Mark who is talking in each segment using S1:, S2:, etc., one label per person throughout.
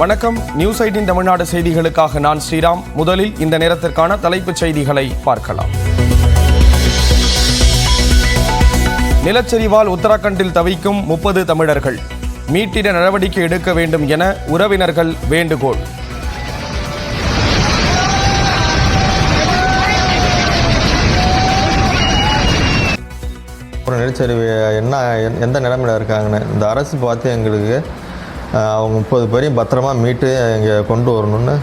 S1: வணக்கம். நியூஸ் 18 தமிழ்நாடு செய்திகளுக்காக நான் ஸ்ரீராம். முதலில் இந்த நேரத்திற்கான தலைப்புச் செய்திகளை பார்க்கலாம். நிலச்சரிவால் உத்தராகண்டில் தவிக்கும் 30 தமிழர்கள். மீட்டிட நடவடிக்கை எடுக்க வேண்டும் என உறவினர்கள் வேண்டுகோள்.
S2: ஒரு நிலச்சரிவு எந்த நிலைமையில் இருக்காங்கன்னு இந்த அரசு பார்த்து எங்களுக்கு அவங்க 30 பேரையும் பத்திரமா மீட்டு இங்கே கொண்டு வரணும்னு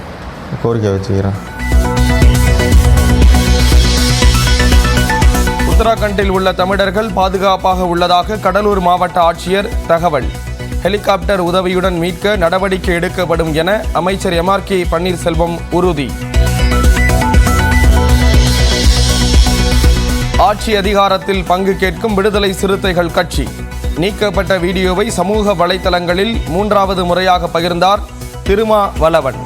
S2: கோரிக்கை வச்சுக்கிறேன்.
S1: உத்தராகண்டில் உள்ள தமிழர்கள் பாதுகாப்பாக உள்ளதாக கடலூர் மாவட்ட ஆட்சியர் தகவல். ஹெலிகாப்டர் உதவியுடன் மீட்க நடவடிக்கை எடுக்கப்படும் என அமைச்சர் MRK பன்னீர்செல்வம் உறுதி. ஆட்சி அதிகாரத்தில் பங்கு கேட்கும் விடுதலை சிறுத்தைகள் கட்சி. நீக்கப்பட்ட வீடியோவை சமூக வலைதளங்களில் 3வது முறையாக பகிர்ந்தார் திருமாவளவன்.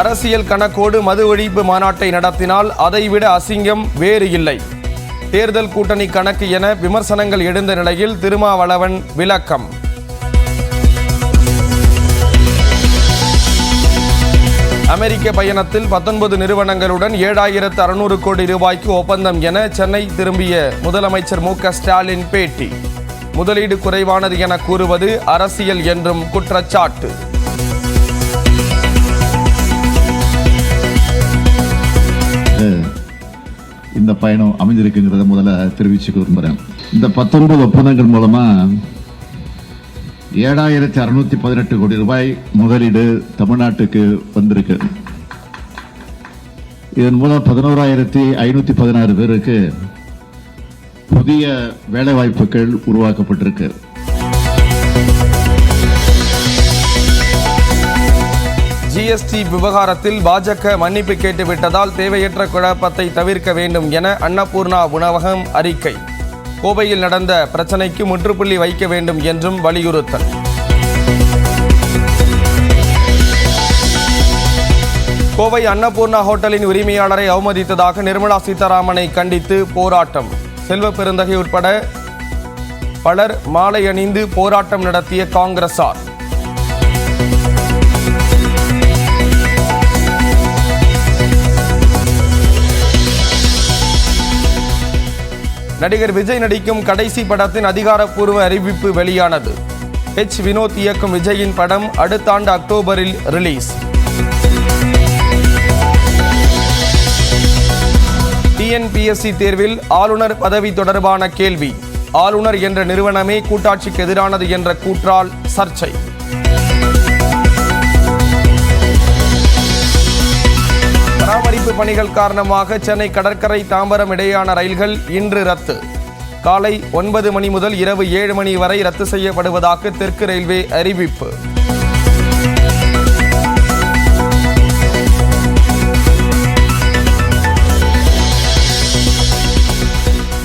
S1: அரசியல் கணக்கோடு மது ஒழிப்பு மாநாட்டை நடத்தினால் அதைவிட அசிங்கம் வேறு இல்லை. தேர்தல் கூட்டணி கணக்கு என விமர்சனங்கள் எழுந்த நிலையில் திருமாவளவன் விளக்கம். அமெரிக்க பயணத்தில் 19 நிறுவனங்களுடன் 7600 கோடி ரூபாய்க்கு ஒப்பந்தம் என சென்னை திரும்பிய முதலமைச்சர் MK ஸ்டாலின் பேட்டி. முதலீடு குறைவானது என கூறுவது அரசியல் என்றும் குற்றச்சாட்டு.
S3: இந்த பயணம் அமைஞ்சிருக்குங்கிறத முதல்ல தெரிவிச்சுக்க விரும்புகிறேன். இந்த 19 ஒப்பந்தங்கள் மூலமா 7618 கோடி ரூபாய் முதலீடு தமிழ்நாட்டுக்கு வந்திருக்கு. இதன் மூலம் 11,516 பேருக்கு புதிய வேலைவாய்ப்புகள் உருவாக்கப்பட்டிருக்கு.
S1: GST விவகாரத்தில் பாஜக மன்னிப்பு கேட்டுவிட்டதால் தேவையற்ற குழப்பத்தை தவிர்க்க வேண்டும் என அன்னபூர்ணா உணவகம் அறிக்கை. கோவையில் நடந்த பிரச்சனைக்கு முற்றுப்புள்ளி வைக்க வேண்டும் என்றும் வலியுறுத்தல். கோவை அன்னபூர்ணா ஹோட்டலின் உரிமையாளரை அவமதித்ததாக நிர்மலா சீதாராமனை கண்டித்து போராட்டம். செல்வ பெருந்தகை உட்பட பலர் மாலை அணிந்து போராட்டம் நடத்திய காங்கிரசார். நடிகர் விஜய் நடிக்கும் கடைசி படத்தின் அதிகாரப்பூர்வ அறிவிப்பு வெளியானது. வினோத் இயக்கும் விஜயின் படம் அடுத்த ஆண்டு அக்டோபரில் ரிலீஸ். TNPSC தேர்வில் ஆளுநர் பதவி தொடர்பான கேள்வி. ஆளுநர் என்ற நிறுவனமே கூட்டாட்சிக்கு எதிரானது என்ற கூற்றால் சர்ச்சை. பராமரிப்பு பணிகள் காரணமாக சென்னை கடற்கரை தாம்பரம் இடையேயான ரயில்கள் இன்று ரத்து. காலை 9 மணி முதல் இரவு 7 மணி வரை ரத்து செய்யப்படுவதாக தெற்கு ரயில்வே அறிவிப்பு.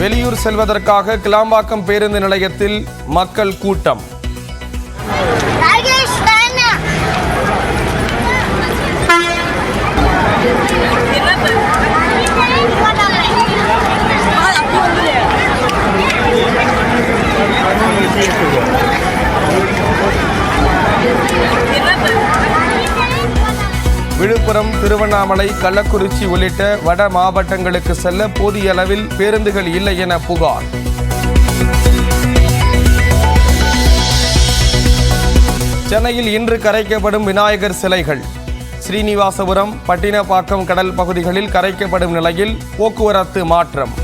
S1: வெளியூர் செல்வதற்காக கிளாம்பாக்கம் பேருந்து நிலையத்தில் மக்கள் கூட்டம். விழுப்புரம், திருவண்ணாமலை, கள்ளக்குறிச்சி உள்ளிட்ட வட மாவட்டங்களுக்கு செல்ல போதிய அளவில் பேருந்துகள் இல்லை என புகார். சென்னையில் இன்று கரைக்கப்படும் விநாயகர் சிலைகள். ஸ்ரீனிவாசபுரம், பட்டினப்பாக்கம் கடல் பகுதிகளில் கரைக்கப்படும் நிலையில் போக்குவரத்து மாற்றம்.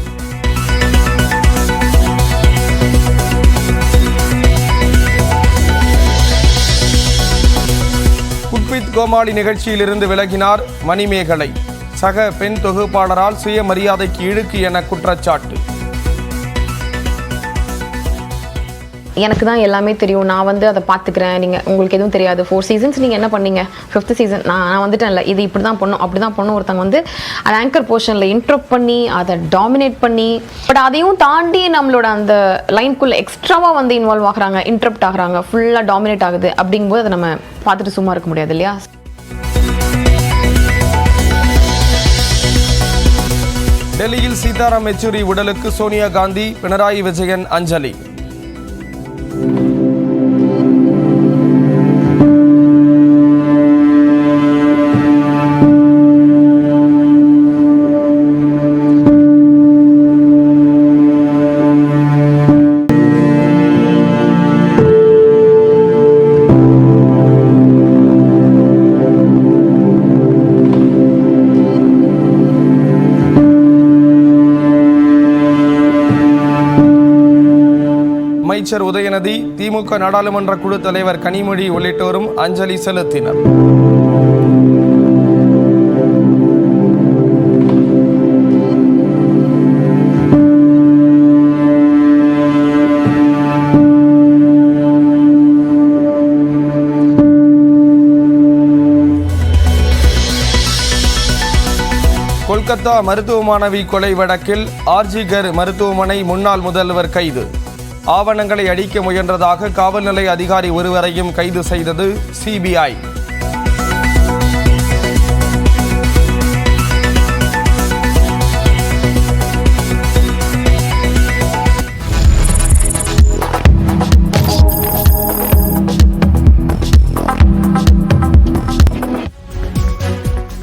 S1: குக்வித் கோமாளி நிகழ்ச்சியிலிருந்து விலகினார் மணிமேகலை. சக பெண் தொகுப்பாளரால் சுயமரியாதைக்கு இழுக்கு என குற்றச்சாட்டு.
S4: எனக்கு தான் எல்லாமே தெரியும், நான் அதை பார்த்துக்கிறேன், நீங்கள் உங்களுக்கு எதுவும் தெரியாது, 4 சீசன்ஸ் நீங்கள் என்ன பண்ணீங்க, 5th சீசன் நான் வந்துட்டேன்ல, இது இப்படி தான் பண்ணும் அப்படி தான் பண்ணும். ஒருத்தங்க அது ஆங்கர் போர்ஷனில் இன்ட்ரப்ட் பண்ணி அதை டாமினேட் பண்ணி, பட் அதையும் தாண்டி நம்மளோட அந்த லைன்குள்ளே எக்ஸ்ட்ராவாக இன்வால்வ் ஆகுறாங்க, இன்ட்ரப்ட் ஆகுறாங்க, ஃபுல்லாக டாமினேட் ஆகுது. அப்படிங்கும்போது அதை நம்ம பார்த்துட்டு சும்மா இருக்க முடியாது இல்லையா.
S1: டெல்லியில் சீதாராம் யெச்சூரி உடலுக்கு சோனியா காந்தி, பினராயி விஜயன் அஞ்சலி. அமைச்சர் உதயநிதி, திமுக நாடாளுமன்ற குழு தலைவர் கனிமொழி உள்ளிட்டோரும் அஞ்சலி செலுத்தினர். கொல்கத்தா மருத்துவ மாணவி கொலை வழக்கில் ஆர்ஜிகர் மருத்துவமனை முன்னாள் முதல்வர் கைது. ஆவணங்களை அடிக்க முயன்றதாக காவல் நிலைய அதிகாரி ஒருவரையும் கைது செய்தது சிபிஐ.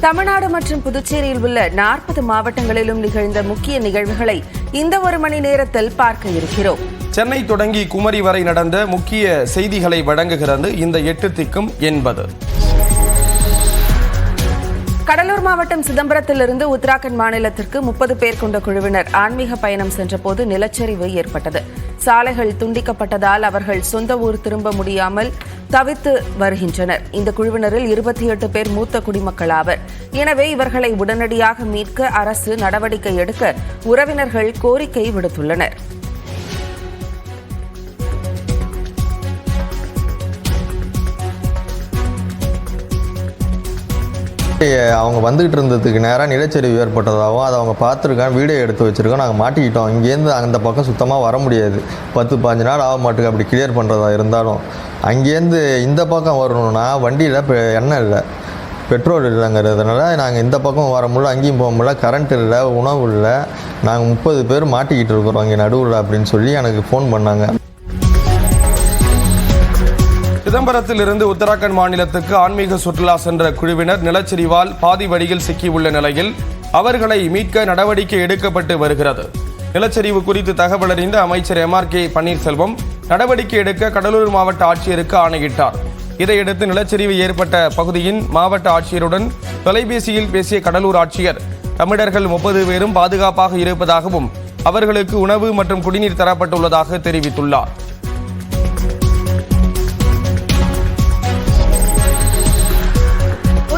S5: தமிழ்நாடு மற்றும் புதுச்சேரியில் உள்ள 40 மாவட்டங்களிலும் நிகழ்ந்த முக்கிய நிகழ்வுகளை இந்த ஒரு மணி நேரத்தில் பார்க்க இருக்கிறோம்.
S1: சென்னை தொடங்கி குமரி வரை நடந்த முக்கிய செய்திகளை வழங்குகிறது இந்த 8 திக்கும் என்பது.
S5: கடலூர் மாவட்டம் சிதம்பரத்திலிருந்து உத்தராகண்ட் மாநிலத்திற்கு 30 பேர் கொண்ட குழுவினர் ஆன்மீக பயணம் சென்றபோது நிலச்சரிவு ஏற்பட்டது. சாலைகள் துண்டிக்கப்பட்டதால் அவர்கள் சொந்த ஊர் திரும்ப முடியாமல் தவித்து வருகின்றனர். இந்த குழுவினரில் 28 பேர் மூத்த குடிமக்கள் ஆவர். எனவே இவர்களை உடனடியாக மீட்க அரசு நடவடிக்கை எடுக்க உறவினர்கள் கோரிக்கை விடுத்துள்ளனர்.
S2: அவங்க வந்துகிட்டு இருந்ததுக்கு நேராக நிலச்சரிவு ஏற்பட்டதாகவும் அதை அவங்க பார்த்துருக்காங்க, வீடியோ எடுத்து வச்சுருக்கோம். நாங்கள் மாட்டிக்கிட்டோம். இங்கேருந்து அந்த பக்கம் சுத்தமாக வர முடியாது. 10-15 நாள் ஆக மாட்டுக்கு அப்படி கிளியர் பண்ணுறதா இருந்தாலும். அங்கேருந்து இந்த பக்கம் வரணும்னா வண்டியில் எண்ணெய் இல்லை, பெட்ரோல் இல்லைங்கிறதுனால நாங்கள் இந்த பக்கம் வர முடியல, அங்கேயும் போக முடியல, கரண்ட் இல்லை, உணவு இல்லை. நாங்கள் 30 பேர் மாட்டிக்கிட்டு இருக்கிறோம் இங்கே நடுவில் அப்படின்னு சொல்லி எனக்கு ஃபோன் பண்ணாங்க.
S1: சிதம்பரத்திலிருந்து உத்தராகண்ட் மாநிலத்துக்கு ஆன்மீக சுற்றுலா சென்ற குழுவினர் நிலச்சரிவால் பாதி வழியில் சிக்கியுள்ள நிலையில் அவர்களை மீட்க நடவடிக்கை எடுக்கப்பட்டு வருகிறது. நிலச்சரிவு குறித்து தகவல் அறிந்த அமைச்சர் MRK பன்னீர்செல்வம் நடவடிக்கை எடுக்க கடலூர் மாவட்ட ஆட்சியருக்கு ஆணையிட்டார். இதையடுத்து நிலச்சரிவு ஏற்பட்ட பகுதியின் மாவட்ட ஆட்சியருடன் தொலைபேசியில் பேசிய கடலூர் ஆட்சியர் தமிழர்கள் 30 பேரும் பாதுகாப்பாக இருப்பதாகவும் அவர்களுக்கு உணவு மற்றும் குடிநீர் தரப்பட்டுள்ளதாக தெரிவித்துள்ளார்.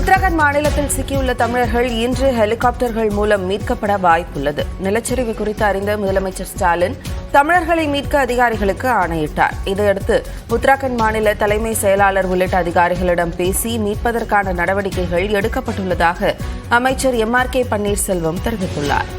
S5: உத்தராகண்ட் மாநிலத்தில் சிக்கியுள்ள தமிழர்கள் இன்று ஹெலிகாப்டர்கள் மூலம் மீட்கப்பட வாய்ப்புள்ளது. நிலச்சரிவு குறித்து அறிந்த முதலமைச்சர் ஸ்டாலின் தமிழர்களை மீட்க அதிகாரிகளுக்கு ஆணையிட்டார். இதையடுத்து உத்தராகண்ட் மாநில தலைமை செயலாளர் உள்ளிட்ட அதிகாரிகளிடம் பேசி மீட்பதற்கான நடவடிக்கைகள் எடுக்கப்பட்டுள்ளதாக அமைச்சர் MRK பன்னீர்செல்வம் தெரிவித்துள்ளார்.